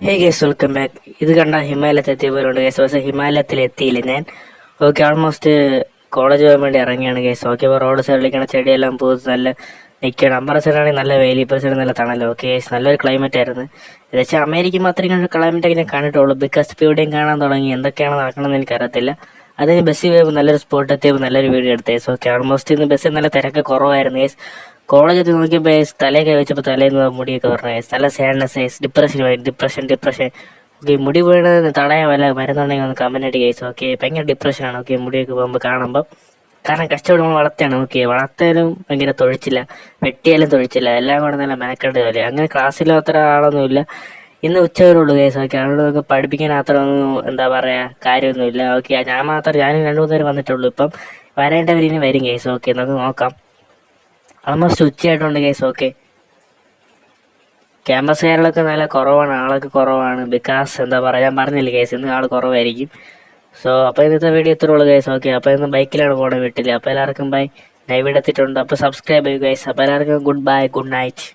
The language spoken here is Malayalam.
ഹേ ഗേസ്, വെൽക്കം ബാക്ക്. ഇത് കണ്ട ഹിമാലയത്തിൽ എത്തിയ പോലുണ്ട് ഗേസ്. പക്ഷേ ഹിമാലയത്തിൽ എത്തിയില്ല ഞാൻ. ഓക്കെ, ആൾമോസ്റ്റ് കോളേജ് പോകാൻ വേണ്ടി ഇറങ്ങിയാണ് ഗേസ്. ഓക്കെ, ഇപ്പോൾ റോഡ് സൈഡിലേക്കാണ് ചെടിയെല്ലാം പൂത്ത് നല്ല നിൽക്കണം. അമ്പറ സൈഡാണെങ്കിൽ നല്ല വെയിൽ, ഇപ്പോൾ സൈഡ് നല്ല തണല്ലോ. ഓക്കെ ഗേസ്, നല്ലൊരു ക്ലൈമറ്റ് ആയിരുന്നു. ഏകദേശം അമേരിക്ക മാത്രമേ ക്ലൈമറ്റ് ഒക്കെ ഞാൻ കണ്ടിട്ടുള്ളൂ. ബിക്കോസ് ഇപ്പോൾ ഇവിടെയും കാണാൻ തുടങ്ങി. എന്തൊക്കെയാണ് നടക്കണമെന്ന് എനിക്കറിയത്തില്ല. അതിന് ബസ്സിൽ പോയപ്പോൾ നല്ലൊരു സ്പോട്ട് എത്തിയപ്പോൾ നല്ലൊരു വീഡിയോ എടുത്തേ. ഓക്കെ, ആൾമോസ്റ്റ് ഇന്ന് ബസ്സിൽ നല്ല തിരക്ക് കുറവായിരുന്നു ഗേസ്. കോളേജ് നോക്കിയപ്പോൾ തലയൊക്കെ വെച്ചപ്പോൾ തലേന്ന് മുടിയൊക്കെ പറഞ്ഞു നല്ല സാഡ്നെസ്, ഡിപ്രഷൻ. ഓക്കെ, മുടി വീണത് തടയാൻ വല്ല മരുന്നുണ്ടെങ്കിൽ ഒന്ന് കമന്റ് അടി കേസ്. ഓക്കെ, ഭയങ്കര ഡിപ്രഷനാണ്. ഓക്കെ, മുടിയൊക്കെ പോകുമ്പോൾ കാണുമ്പോൾ കാരണം കഷ്ടപ്പെടുമ്പോൾ വളർത്തിയാണ്. ഓക്കെ, വളർത്താലും ഭയങ്കര തൊഴിച്ചില്ല, വെട്ടിയാലും തൊഴിച്ചില്ല, എല്ലാം കൂടെ നല്ല മെനക്കെട്ട് പോലെ. അങ്ങനെ ക്ലാസ്സിലും അത്ര ആളൊന്നുമില്ല. ഇന്ന് ഉച്ചവരുള്ളൂ കേസ്. ഓക്കെ, അവരോടൊക്കെ പഠിപ്പിക്കാൻ അത്ര ഒന്നും എന്താ പറയുക കാര്യമൊന്നുമില്ല. ഓക്കെ, ഞാനും 2-3 പേര് വന്നിട്ടുള്ളൂ. ഇപ്പം വരേണ്ടവരിനി വരും കേസ്. ഓക്കെ, നമുക്ക് നോക്കാം. ആൾമോസ്റ്റ് ഉച്ചയായിട്ടുണ്ട് കേസ്. ഓക്കെ, ക്യാമ്പസ് കയറലൊക്കെ നല്ല കുറവാണ്, ആളൊക്കെ കുറവാണ്. ബിക്കോസ് എന്താ പറയുക, ഞാൻ പറഞ്ഞില്ല കേസ്, ഇന്ന് ആൾ കുറവായിരിക്കും. സോ അപ്പോൾ ഇന്നത്തെ വീഡിയോ ഇത്രേ ഉള്ളൂ കേസ്. ഓക്കെ, അപ്പോൾ ഇന്ന് ബൈക്കിലാണ് പോകുന്നത് വീട്ടിൽ. അപ്പോൾ എല്ലാവർക്കും ബൈ. ഞാൻ ഇവിടെ എത്തിയിട്ടുണ്ട്. അപ്പോൾ സബ്സ്ക്രൈബ് ചെയ്യുക കേസ്. അപ്പോൾ എല്ലാവർക്കും ഗുഡ് ബൈ, ഗുഡ് നൈറ്റ്.